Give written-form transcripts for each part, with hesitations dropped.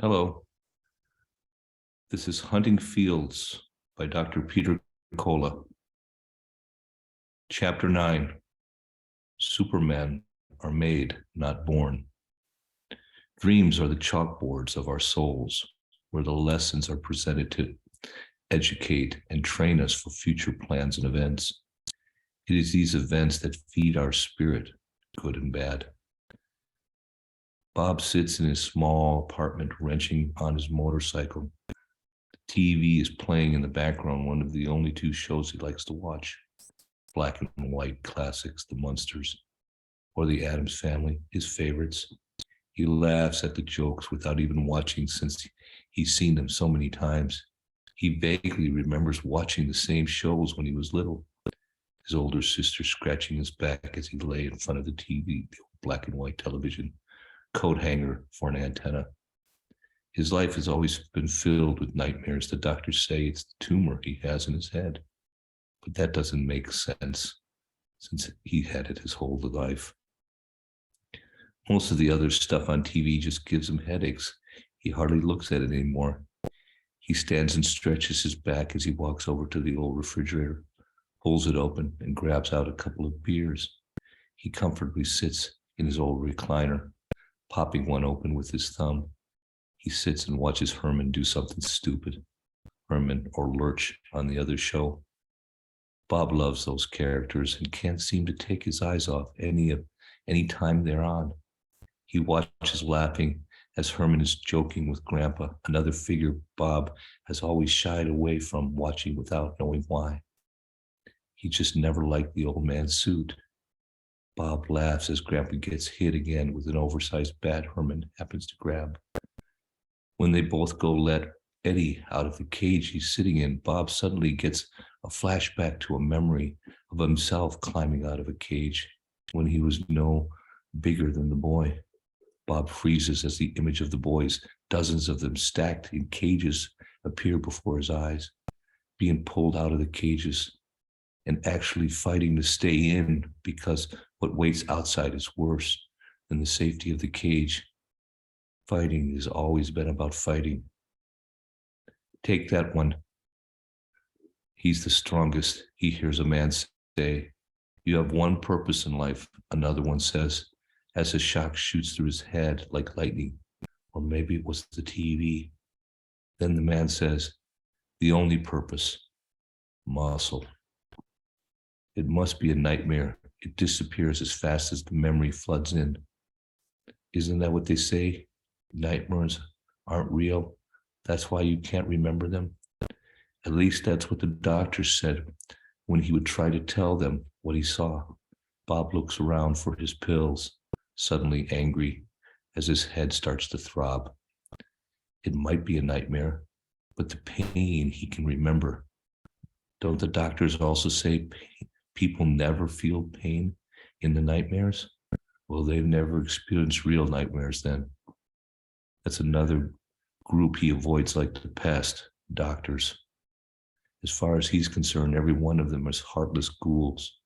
Hello, this is Hunting Fields by Dr. Peter Colla. Chapter 9, Supermen are made, not born. Dreams are the chalkboards of our souls, where the lessons are presented to educate and train us for future plans and events. It is these events that feed our spirit, good and bad. Bob sits in his small apartment wrenching on his motorcycle. The TV is playing in the background, one of the only two shows he likes to watch. Black and white classics, The Munsters, or The Addams Family, his favorites. He laughs at the jokes without even watching since he's seen them so many times. He vaguely remembers watching the same shows when he was little. His older sister scratching his back as he lay in front of the TV, the black and white television, coat hanger for an antenna. His life has always been filled with nightmares. The doctors say it's the tumor he has in his head. But that doesn't make sense since he had it his whole life. Most of the other stuff on TV just gives him headaches. He hardly looks at it anymore. He stands and stretches his back as he walks over to the old refrigerator, pulls it open, and grabs out a couple of beers. He comfortably sits in his old recliner, popping one open with his thumb. He sits and watches Herman do something stupid. Herman or Lurch on the other show. Bob loves those characters and can't seem to take his eyes off any time they're on. He watches laughing as Herman is joking with Grandpa, another figure Bob has always shied away from watching without knowing why. He just never liked the old man's suit. Bob laughs as Grandpa gets hit again with an oversized bat Herman happens to grab. When they both go let Eddie out of the cage he's sitting in, Bob suddenly gets a flashback to a memory of himself climbing out of a cage when he was no bigger than the boy. Bob freezes as the image of the boys, dozens of them stacked in cages, appear before his eyes, being pulled out of the cages and actually fighting to stay in because what waits outside is worse than the safety of the cage. Fighting has always been about fighting. Take that one. He's the strongest, he hears a man say. You have one purpose in life, another one says, as a shock shoots through his head like lightning. Or maybe it was the TV. Then the man says, the only purpose, muscle. It must be a nightmare. It disappears as fast as the memory floods in. Isn't that what they say? Nightmares aren't real. That's why you can't remember them. At least that's what the doctor said when he would try to tell them what he saw. Bob looks around for his pills, suddenly angry as his head starts to throb. It might be a nightmare, but the pain he can remember. Don't the doctors also say people never feel pain in the nightmares? Well, they've never experienced real nightmares then. That's another group he avoids like the pest, doctors. As far as he's concerned, every one of them is heartless ghouls.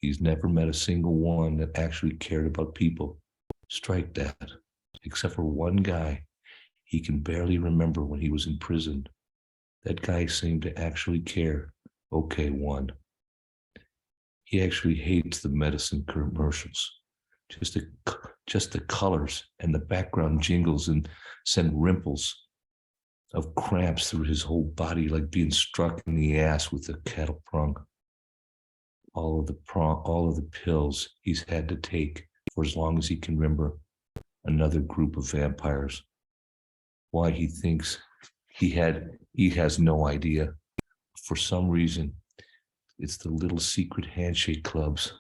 He's never met a single one that actually cared about people. Strike that. Except for one guy he can barely remember when he was in prison. That guy seemed to actually care. Okay, one. He actually hates the medicine commercials. Just the colors and the background jingles and send ripples of cramps through his whole body like being struck in the ass with a cattle prong. All of the pills he's had to take for as long as he can remember. Another group of vampires. Why he thinks he has no idea. For some reason, it's the little secret handshake clubs,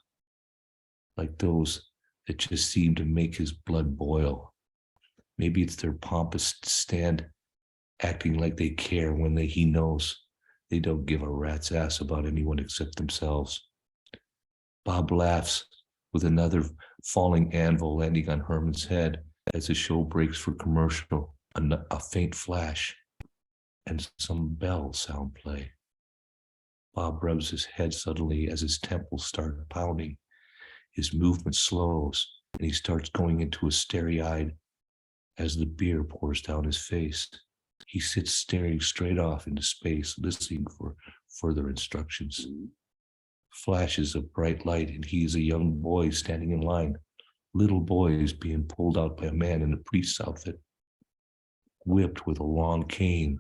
like those that just seem to make his blood boil. Maybe it's their pompous stand acting like they care when he knows they don't give a rat's ass about anyone except themselves. Bob laughs with another falling anvil landing on Herman's head as the show breaks for commercial, a faint flash, and some bell sound play. Bob rubs his head suddenly as his temples start pounding. His movement slows, and he starts going into a starry-eyed As the beer pours down his face, he sits staring straight off into space, listening for further instructions. Flashes of bright light, and he is a young boy standing in line. Little boys being pulled out by a man in a priest's outfit, whipped with a long cane,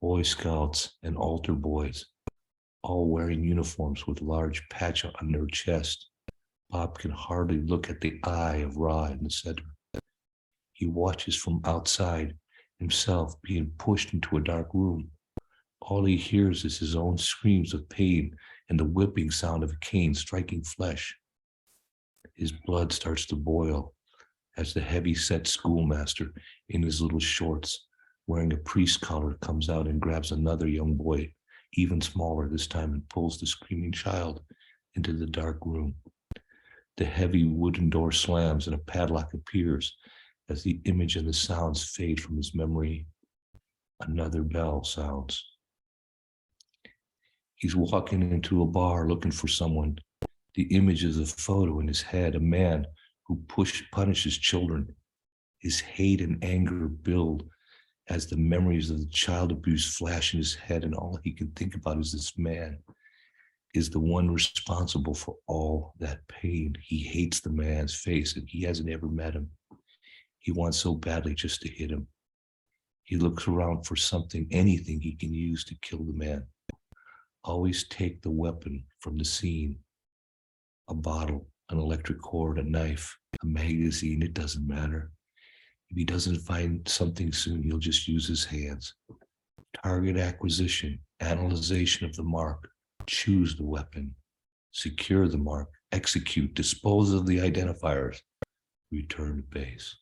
Boy Scouts and altar boys, all wearing uniforms with large patch on their chest. Bob can hardly look at the eye of Ra in the center. He watches from outside, himself being pushed into a dark room. All he hears is his own screams of pain and the whipping sound of a cane striking flesh. His blood starts to boil as the heavy-set schoolmaster in his little shorts, wearing a priest collar, comes out and grabs another young boy, even smaller this time, and pulls the screaming child into the dark room. The heavy wooden door slams and a padlock appears as the image and the sounds fade from his memory. Another bell sounds. He's walking into a bar looking for someone. The image is a photo in his head, a man who punishes children. His hate and anger build as the memories of the child abuse flash in his head, and all he can think about is this man is the one responsible for all that pain. He hates the man's face, and he hasn't ever met him. He wants so badly just to hit him. He looks around for something, anything he can use to kill the man. Always take the weapon from the scene. A bottle, an electric cord, a knife, a magazine, it doesn't matter. If he doesn't find something soon, he'll just use his hands. Target acquisition, analyzation of the mark, choose the weapon, secure the mark, execute, dispose of the identifiers, return to base.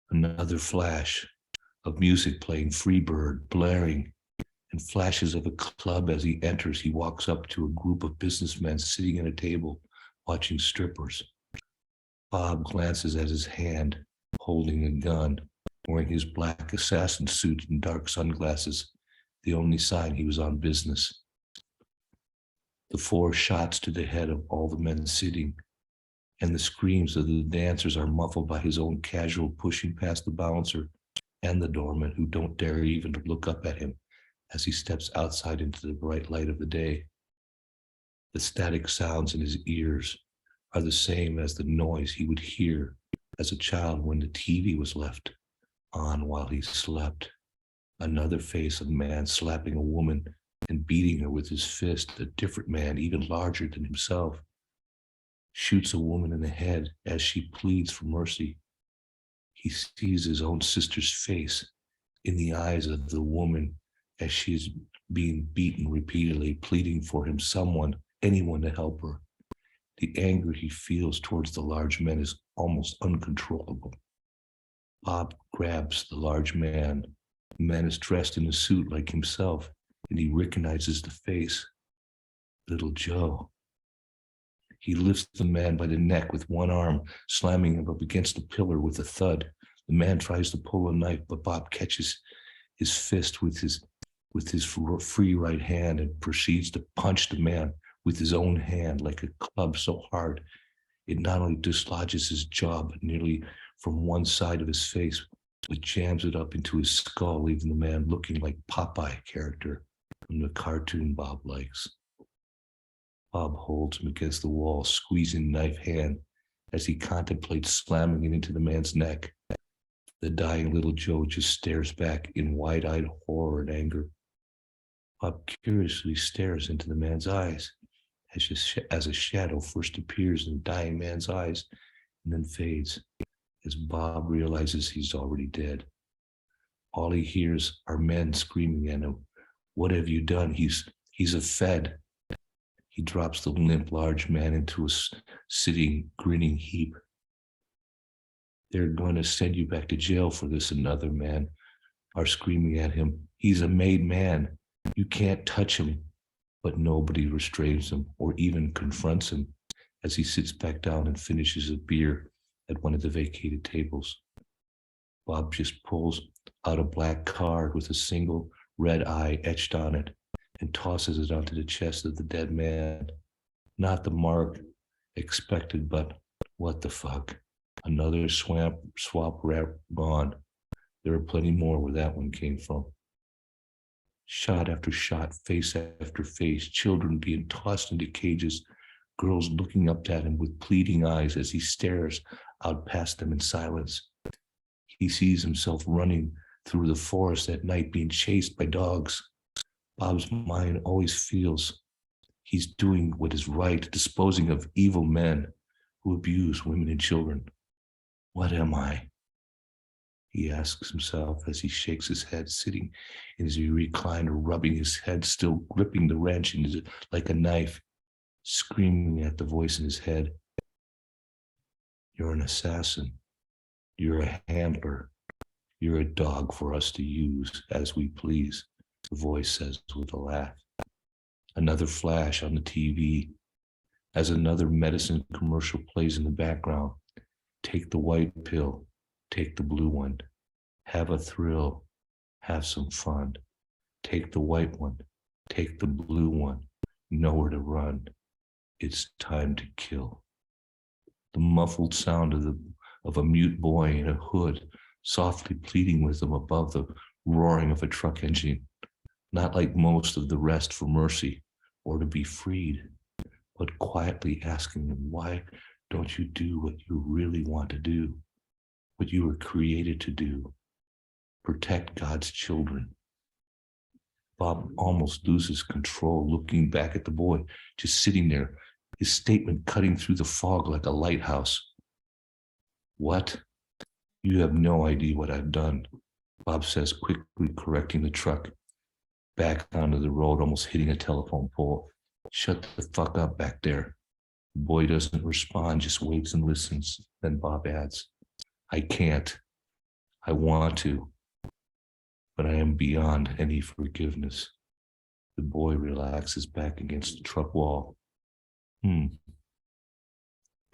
Another flash of music playing, Freebird blaring, and flashes of a club. As he enters, he walks up to a group of businessmen sitting at a table watching strippers. Bob glances at his hand, holding a gun, wearing his black assassin suit and dark sunglasses, the only sign he was on business. The 4 shots to the head of all the men sitting, and the screams of the dancers are muffled by his own casual pushing past the bouncer and the doorman, who don't dare even to look up at him as he steps outside into the bright light of the day. The static sounds in his ears are the same as the noise he would hear as a child when the TV was left on while he slept. Another face of a man slapping a woman and beating her with his fist. A different man, even larger than himself, shoots a woman in the head as she pleads for mercy. He sees his own sister's face in the eyes of the woman as she is being beaten repeatedly, pleading for him, someone, anyone to help her. The anger he feels towards the large men is almost uncontrollable. Bob grabs the large man. The man is dressed in a suit like himself, and he recognizes the face. Little Joe. He lifts the man by the neck with one arm, slamming him up against a pillar with a thud. The man tries to pull a knife, but Bob catches his fist with his free right hand and proceeds to punch the man with his own hand like a club so hard it not only dislodges his jaw, but nearly from one side of his face, but jams it up into his skull, leaving the man looking like Popeye character from the cartoon Bob likes. Bob holds him against the wall, squeezing the knife hand as he contemplates slamming it into the man's neck. The dying little Joe just stares back in wide-eyed horror and anger. Bob curiously stares into the man's eyes as a shadow first appears in the dying man's eyes and then fades as Bob realizes he's already dead. All he hears are men screaming at him, "What have you done? He's a Fed." He drops the limp large man into a sitting, grinning heap. "They're going to send you back to jail for this," another man are screaming at him. "He's a made man. You can't touch him." But nobody restrains him or even confronts him as he sits back down and finishes a beer at one of the vacated tables. Bob just pulls out a black card with a single red eye etched on it and tosses it onto the chest of the dead man. Not the mark expected, but what the fuck? Another swap wrap gone. There are plenty more where that one came from. Shot after shot, face after face, children being tossed into cages, girls looking up at him with pleading eyes as he stares out past them in silence. He sees himself running through the forest at night being chased by dogs. Bob's mind always feels he's doing what is right, disposing of evil men who abuse women and children. What am I? He asks himself as he shakes his head, sitting in his recliner, rubbing his head, still gripping the wrench like a knife, screaming at the voice in his head. You're an assassin. You're a handler. You're a dog for us to use as we please, the voice says with a laugh. Another flash on the TV as another medicine commercial plays in the background. Take the white pill, take the blue one. Have a thrill, have some fun. Take the white one, take the blue one. Nowhere to run. It's time to kill. The muffled sound of a mute boy in a hood, softly pleading with them above the roaring of a truck engine, not like most of the rest for mercy or to be freed, but quietly asking them, why don't you do what you really want to do, what you were created to do? Protect God's children. Bob almost loses control, looking back at the boy, just sitting there, his statement cutting through the fog like a lighthouse. What? You have no idea what I've done, Bob says, quickly correcting the truck. Back onto the road, almost hitting a telephone pole. Shut the fuck up back there. The boy doesn't respond, just waits and listens. Then Bob adds, I can't. I want to, but I am beyond any forgiveness. The boy relaxes back against the truck wall.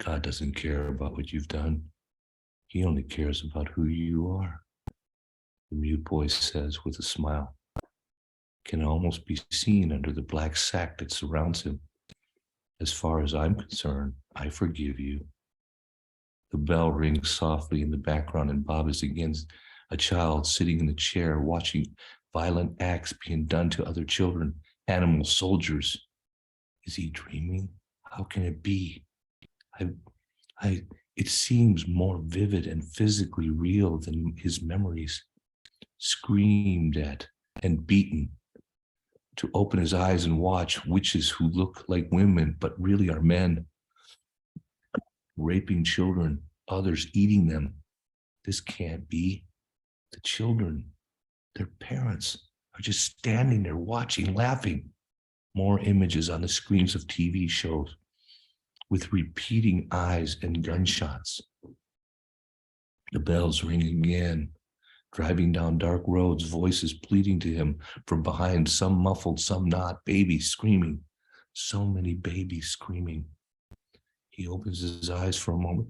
God doesn't care about what you've done. He only cares about who you are. The mute boy says with a smile. Can almost be seen under the black sack that surrounds him. As far as I'm concerned, I forgive you. The bell rings softly in the background, and Bob is again a child sitting in the chair watching violent acts being done to other children, animal soldiers. Is he dreaming? How can it be? It seems more vivid and physically real than his memories. Screamed at and beaten. To open his eyes and watch witches who look like women but really are men, raping children, others eating them. This can't be. The children, their parents, are just standing there watching, laughing. More images on the screens of TV shows with repeating eyes and gunshots. The bells ring again. Driving down dark roads, voices pleading to him from behind, some muffled, some not, babies screaming. So many babies screaming. He opens his eyes for a moment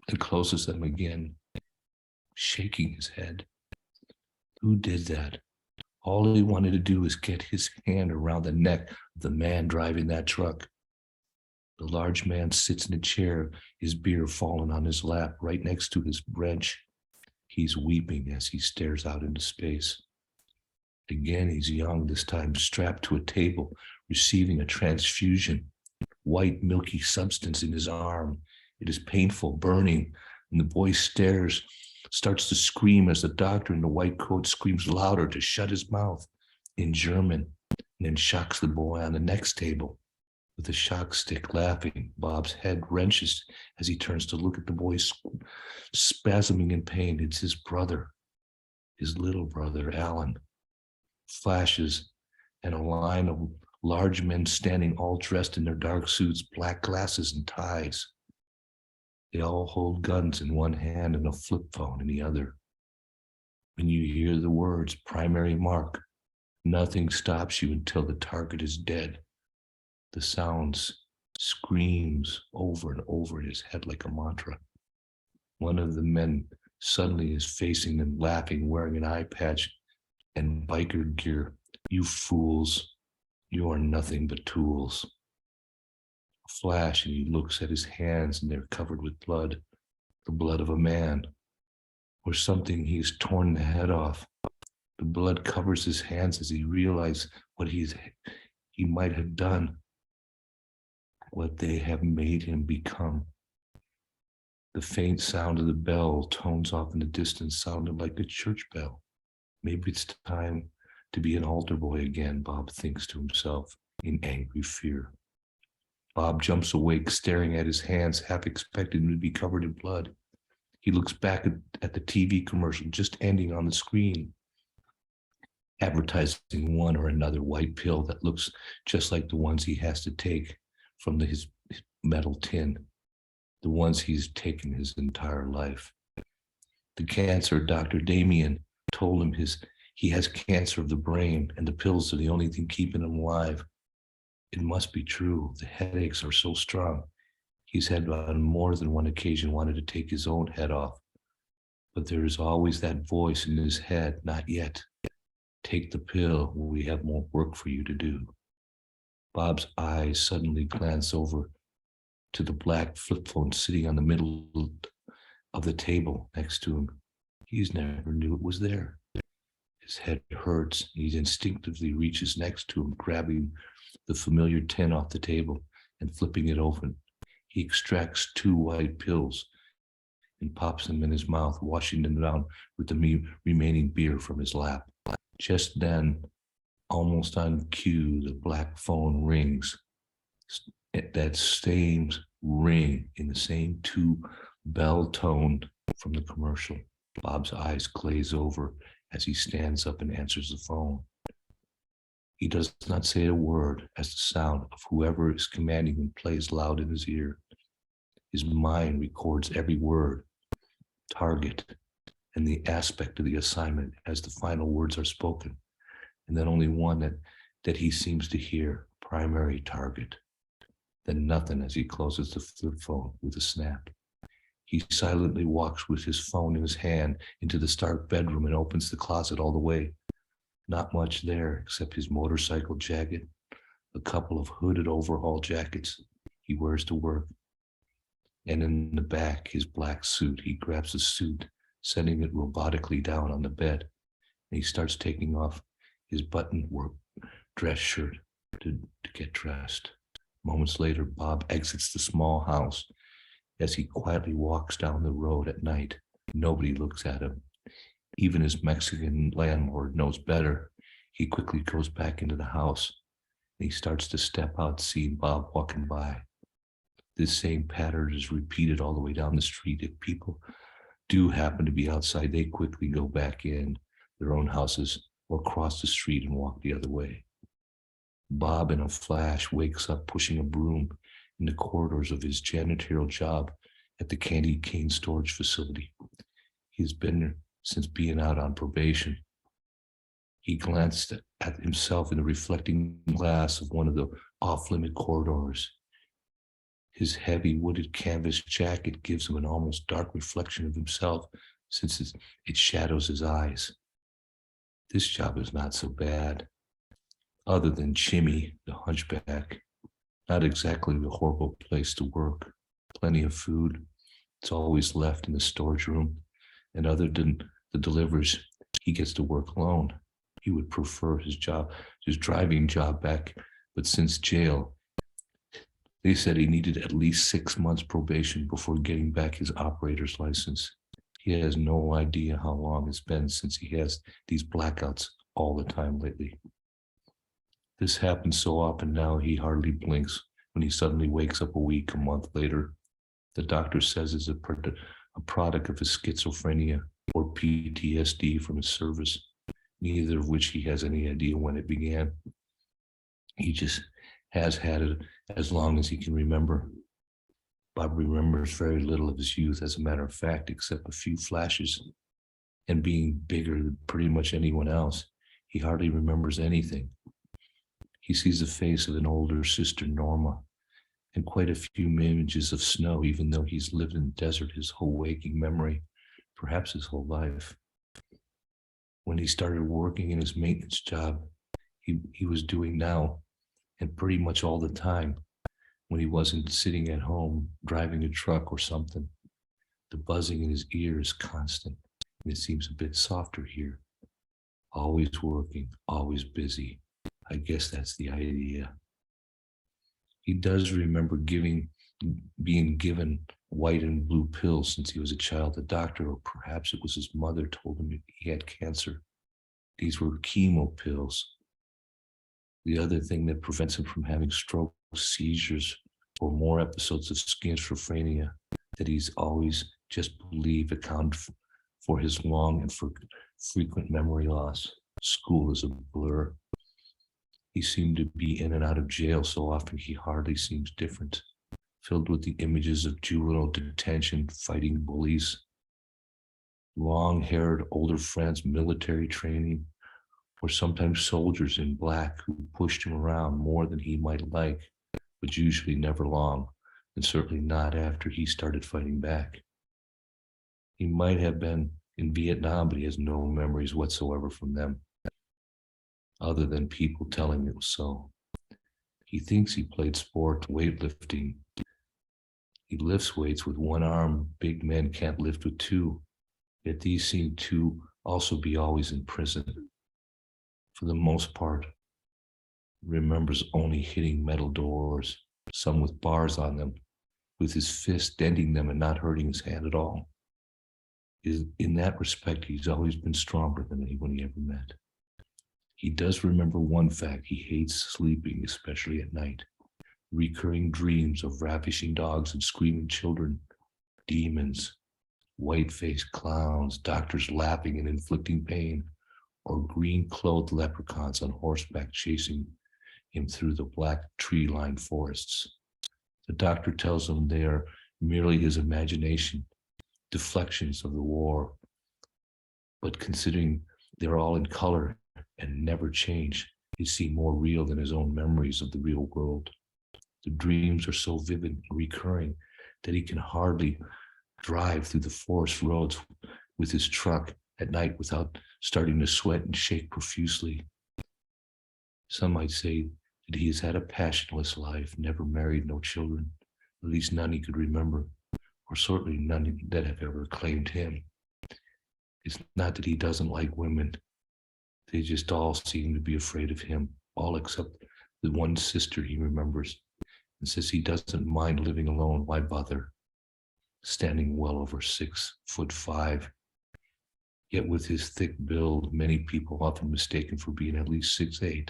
and closes them again, shaking his head. Who did that? All he wanted to do was get his hand around the neck of the man driving that truck. The large man sits in a chair, his beer fallen on his lap right next to his wrench. He's weeping as he stares out into space. Again, he's young, this time strapped to a table, receiving a transfusion, white milky substance in his arm. It is painful, burning, and the boy starts to scream as the doctor in the white coat screams louder to shut his mouth in German, and then shocks the boy on the next table with a shock stick, laughing. Bob's head wrenches as he turns to look at the boy spasming in pain. It's his brother, his little brother, Alan. Flashes and a line of large men standing all dressed in their dark suits, black glasses and ties. They all hold guns in one hand and a flip phone in the other. When you hear the words primary mark, nothing stops you until the target is dead. The sounds screams over and over in his head like a mantra. One of the men suddenly is facing them, laughing, wearing an eye patch and biker gear. You fools, you are nothing but tools. A flash, and he looks at his hands, and they're covered with blood. the blood of a man, or something he's torn the head off. The blood covers his hands as he realizes what he might have done, what they have made him become. The faint sound of the bell tones off in the distance, sounding like a church bell. Maybe it's time to be an altar boy again, Bob thinks to himself in angry fear. Bob jumps awake, staring at his hands, half expecting them to be covered in blood. He looks back at the TV commercial just ending on the screen, advertising one or another white pill that looks just like the ones he has to take from his metal tin, the ones he's taken his entire life. The cancer doctor, Damien, told him he has cancer of the brain and the pills are the only thing keeping him alive. It must be true. The headaches are so strong. He's had on more than one occasion wanted to take his own head off. But there is always that voice in his head, not yet. Take the pill, we have more work for you to do. Bob's eyes suddenly glance over to the black flip phone sitting on the middle of the table next to him. He's never knew it was there. His head hurts. He instinctively reaches next to him, grabbing the familiar tin off the table and flipping it open. He extracts 2 white pills and pops them in his mouth, washing them down with the remaining beer from his lap. Just then, almost on cue, the black phone rings. That same ring in the same 2 bell tone from the commercial. Bob's eyes glaze over as he stands up and answers the phone. He does not say a word as the sound of whoever is commanding him plays loud in his ear. His mind records every word, target, and the aspect of the assignment as the final words are spoken, and then only one that he seems to hear, primary target. Then nothing as he closes the flip phone with a snap. He silently walks with his phone in his hand into the stark bedroom and opens the closet all the way. Not much there except his motorcycle jacket, a couple of hooded overhaul jackets he wears to work, and in the back, his black suit. He grabs the suit, setting it robotically down on the bed, and he starts taking off his button-work dress shirt to get dressed. Moments later, Bob exits the small house. As he quietly walks down the road at night, nobody looks at him. Even his Mexican landlord knows better. He quickly goes back into the house, and he starts to step out, seeing Bob walking by. This same pattern is repeated all the way down the street. If people do happen to be outside, they quickly go back in their own houses or cross the street and walk the other way. Bob, in a flash, wakes up pushing a broom in the corridors of his janitorial job at the candy cane storage facility. He's been there since being out on probation. He glanced at himself in the reflecting glass of one of the off-limit corridors. His heavy wooded canvas jacket gives him an almost dark reflection of himself since it shadows his eyes. This job is not so bad. Other than Chimmy, the hunchback, not exactly the horrible place to work. Plenty of food. It's always left in the storage room. And other than the deliveries, he gets to work alone. He would prefer his driving job back, but since jail, they said he needed at least 6 months probation before getting back his operator's license. He has no idea how long it's been since he has these blackouts all the time lately. This happens so often now he hardly blinks when he suddenly wakes up a month later. The doctor says it's a product of his schizophrenia or PTSD from his service, neither of which he has any idea when it began. He just has had it as long as he can remember. Bob remembers very little of his youth, as a matter of fact, except a few flashes. And being bigger than pretty much anyone else, he hardly remembers anything. He sees the face of an older sister, Norma, and quite a few images of snow, even though he's lived in the desert his whole waking memory, perhaps his whole life. When he started working in his maintenance job, he was doing now, and pretty much all the time, when he wasn't sitting at home driving a truck or something. The buzzing in his ear is constant, and it seems a bit softer here. Always working, always busy. I guess that's the idea. He does remember being given white and blue pills since he was a child. The doctor, or perhaps it was his mother, told him he had cancer. These were chemo pills. The other thing that prevents him from having strokes, seizures, or more episodes of schizophrenia that he's always just believed account for his long and frequent memory loss. School is a blur. He seemed to be in and out of jail so often he hardly seems different, filled with the images of juvenile detention, fighting bullies, long-haired older friends, military training, or sometimes soldiers in black who pushed him around more than he might like, but usually never long, and certainly not after he started fighting back. He might have been in Vietnam, but he has no memories whatsoever from them, other than people telling him it was so. He thinks he played sport, weightlifting. He lifts weights with one arm. Big men can't lift with two. Yet these seem to also be always in prison. For the most part, remembers only hitting metal doors, some with bars on them, with his fist denting them and not hurting his hand at all. In that respect, he's always been stronger than anyone he ever met. He does remember one fact: he hates sleeping, especially at night. Recurring dreams of ravishing dogs and screaming children, demons, white-faced clowns, doctors laughing and inflicting pain, or green-clothed leprechauns on horseback chasing him through the black tree-lined forests. The doctor tells him they are merely his imagination, deflections of the war, but considering they're all in color and never change, they seem more real than his own memories of the real world. The dreams are so vivid and recurring that he can hardly drive through the forest roads with his truck at night without starting to sweat and shake profusely. Some might say that he has had a passionless life, never married, no children, at least none he could remember, or certainly none that have ever claimed him. It's not that he doesn't like women. They just all seem to be afraid of him, all except the one sister he remembers, and says he doesn't mind living alone. Why bother? Standing well over 6'5", yet with his thick build, many people often mistaken for being at least 6'8".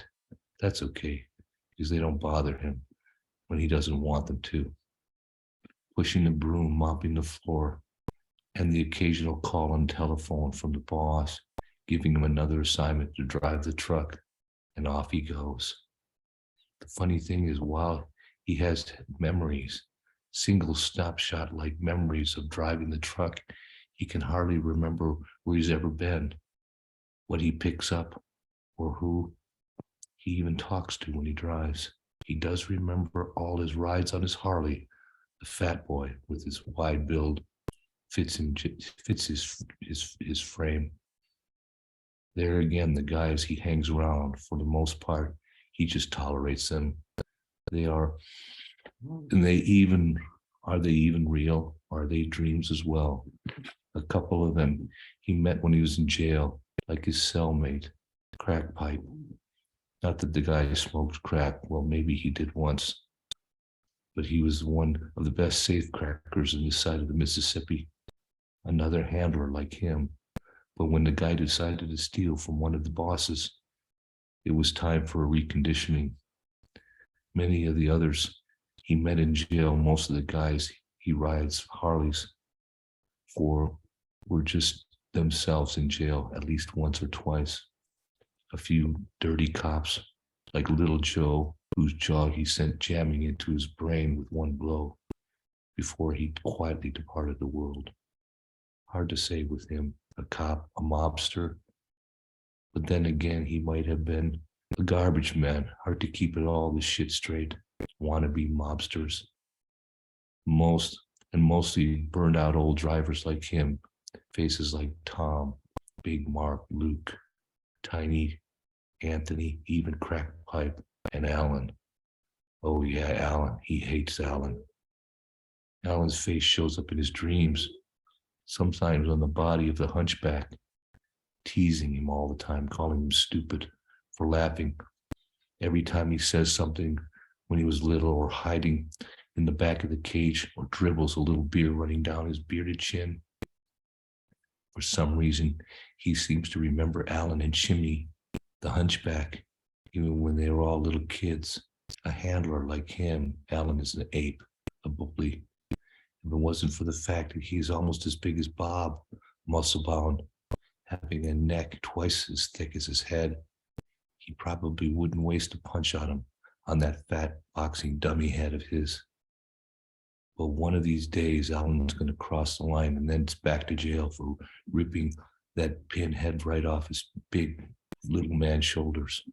That's okay, because they don't bother him when he doesn't want them to. Pushing the broom, mopping the floor, and the occasional call on telephone from the boss, giving him another assignment to drive the truck, and off he goes. The funny thing is, while he has memories, single snapshot like memories of driving the truck, he can hardly remember where he's ever been, what he picks up, or who he even talks to when he drives. He does remember all his rides on his Harley. The fat boy with his wide build fits his frame. There again, the guys he hangs around, for the most part, he just tolerates them. Are they even real? Are they dreams as well? A couple of them he met when he was in jail, like his cellmate, crack pipe. Not that the guy smoked crack, well, maybe he did once, but he was one of the best safe crackers in this side of the Mississippi. Another handler like him. But when the guy decided to steal from one of the bosses, it was time for a reconditioning. Many of the others he met in jail, most of the guys he rides Harleys for, were just themselves in jail at least once or twice. A few dirty cops like Little Joe, whose jaw he sent jamming into his brain with one blow before he quietly departed the world. Hard to say with him, a cop, a mobster, but then again, he might have been a garbage man. Hard to keep it all this shit straight. Wannabe mobsters. Mostly burned out old drivers like him, faces like Tom, Big Mark, Luke, Tiny, Anthony, even Crack Pipe, and Alan. Oh yeah, Alan. He hates Alan. Alan's face shows up in his dreams. sometimes on the body of the hunchback, teasing him all the time, calling him stupid for laughing every time he says something when he was little, or hiding in the back of the cage, or dribbles a little beer running down his bearded chin. For some reason, he seems to remember Alan and Chimney, the hunchback, even when they were all little kids. A handler like him, Alan is an ape, a bully. If it wasn't for the fact that he's almost as big as Bob, muscle-bound, having a neck twice as thick as his head, he probably wouldn't waste a punch on him, on that fat boxing dummy head of his. But one of these days, Alan's going to cross the line, and then it's back to jail for ripping that pinhead right off his big little man's shoulders.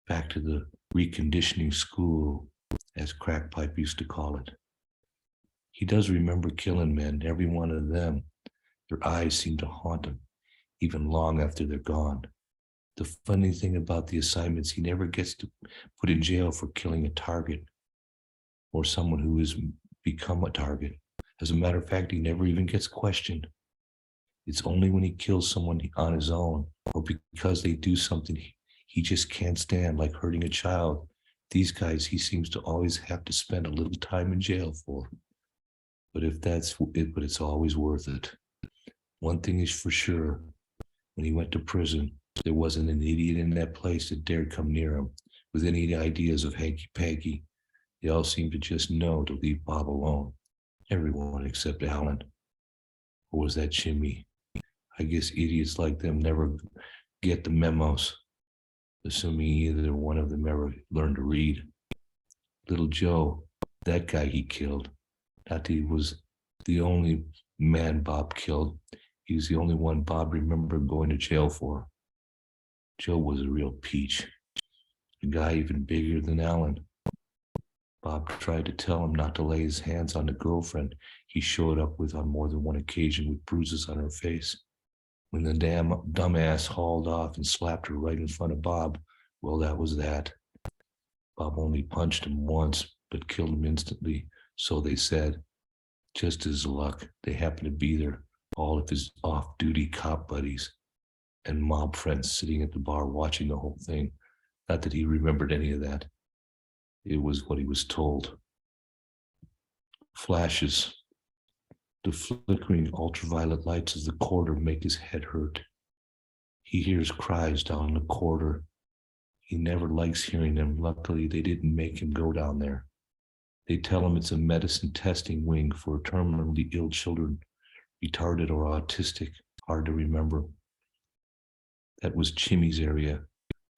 Back to the reconditioning school, as Crackpipe used to call it. He does remember killing men, every one of them. Their eyes seem to haunt him, even long after they're gone. The funny thing about the assignments, he never gets to put in jail for killing a target or someone who has become a target. As a matter of fact, he never even gets questioned. It's only when he kills someone on his own, or because they do something he just can't stand, like hurting a child. These guys, he seems to always have to spend a little time in jail for. But it's always worth it. One thing is for sure, when he went to prison, there wasn't an idiot in that place that dared come near him with any ideas of hanky-panky. They all seemed to just know to leave Bob alone. Everyone except Alan. Or was that Jimmy? I guess idiots like them never get the memos, assuming either one of them ever learned to read. Little Joe, that guy he killed, not that he was the only man Bob killed. He was the only one Bob remembered going to jail for. Joe was a real peach, a guy even bigger than Alan. Bob tried to tell him not to lay his hands on the girlfriend he showed up with on more than one occasion with bruises on her face. When the damn dumbass hauled off and slapped her right in front of Bob, well, that was that. Bob only punched him once, but killed him instantly, so they said. Just his luck, they happened to be there, all of his off-duty cop buddies and mob friends sitting at the bar watching the whole thing. Not that he remembered any of that. It was what he was told. Flashes. The flickering ultraviolet lights of the corridor make his head hurt. He hears cries down the corridor. He never likes hearing them. Luckily, they didn't make him go down there. They tell him it's a medicine testing wing for terminally ill children, retarded or autistic, hard to remember. That was Chimmy's area.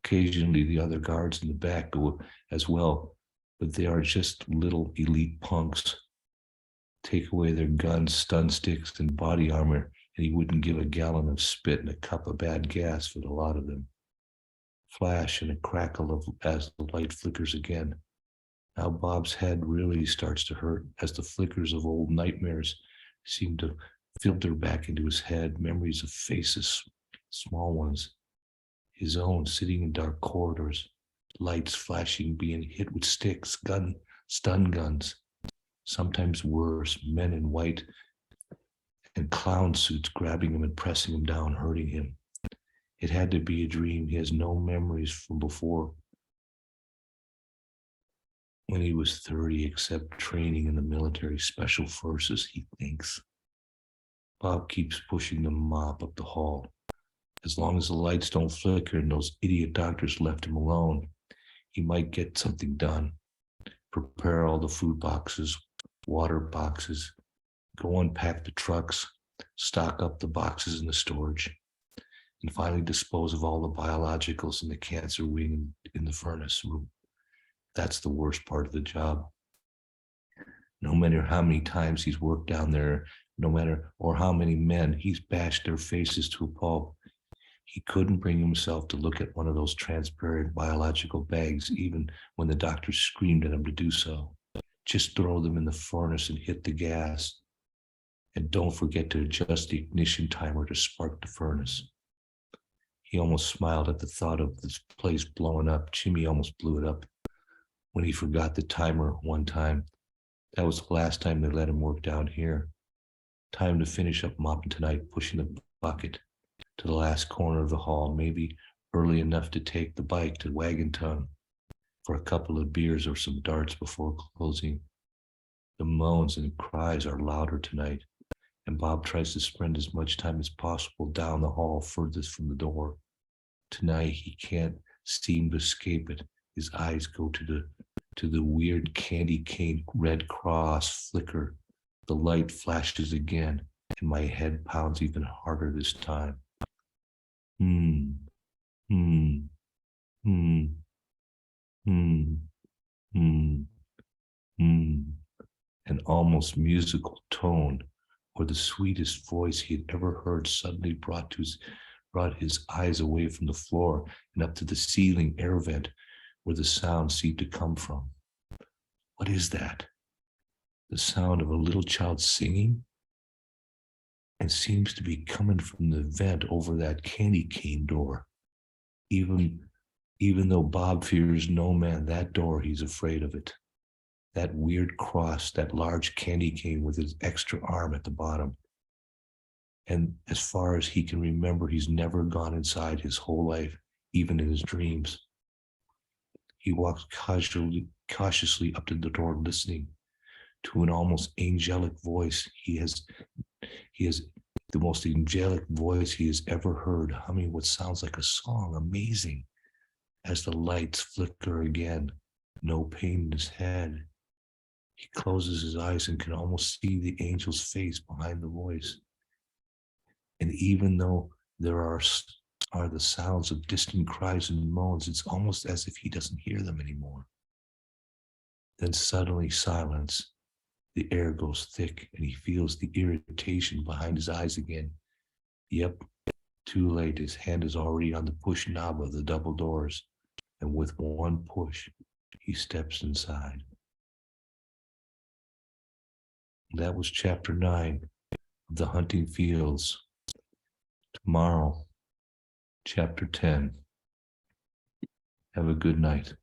Occasionally, the other guards in the back go as well, but they are just little elite punks. Take away their guns, stun sticks, and body armor, and he wouldn't give a gallon of spit and a cup of bad gas for the lot of them. Flash and a crackle as the light flickers again. Now Bob's head really starts to hurt as the flickers of old nightmares seem to filter back into his head, memories of faces, small ones, his own sitting in dark corridors, lights flashing, being hit with sticks, stun guns. Sometimes worse, men in white and clown suits grabbing him and pressing him down, hurting him. It had to be a dream. He has no memories from before when he was 30, except training in the military special forces, he thinks. Bob keeps pushing the mop up the hall. As long as the lights don't flicker and those idiot doctors left him alone, he might get something done. Prepare all the food boxes, water boxes, go unpack the trucks, stock up the boxes in the storage, and finally dispose of all the biologicals in the cancer wing in the furnace room. That's the worst part of the job. No matter how many times he's worked down there, or how many men he's bashed their faces to a pulp, he couldn't bring himself to look at one of those transparent biological bags, even when the doctor screamed at him to do so. Just throw them in the furnace and hit the gas. And don't forget to adjust the ignition timer to spark the furnace. He almost smiled at the thought of this place blowing up. Jimmy almost blew it up when he forgot the timer one time. That was the last time they let him work down here. Time to finish up mopping tonight, pushing the bucket to the last corner of the hall, maybe early enough to take the bike to Wagon Tongue for a couple of beers or some darts before closing. The moans and cries are louder tonight, and Bob tries to spend as much time as possible down the hall furthest from the door. Tonight he can't seem to escape it. His eyes go to the weird candy cane red cross flicker. The light flashes again, and my head pounds even harder this time. Hmm, hmm, hmm, hmm, hmm, hmm. An almost musical tone, or the sweetest voice he had ever heard, suddenly brought his eyes away from the floor and up to the ceiling air vent where the sound seemed to come from. What is that? The sound of a little child singing? And seems to be coming from the vent over that candy cane door. Even though Bob fears no man that door, he's afraid of it. That weird cross, that large candy cane with his extra arm at the bottom. And as far as he can remember, he's never gone inside his whole life, even in his dreams. He walks cautiously up to the door, listening to an almost angelic voice. He has the most angelic voice he has ever heard, humming what sounds like a song. Amazing. As the lights flicker again, no pain in his head. He closes his eyes and can almost see the angel's face behind the voice. And even though there are the sounds of distant cries and moans, it's almost as if he doesn't hear them anymore. Then suddenly silence. The air goes thick and he feels the irritation behind his eyes again. Yep, too late. His hand is already on the push knob of the double doors, and with one push, he steps inside. That was chapter 9 of The Hunting Fields. Tomorrow, chapter 10. Have a good night.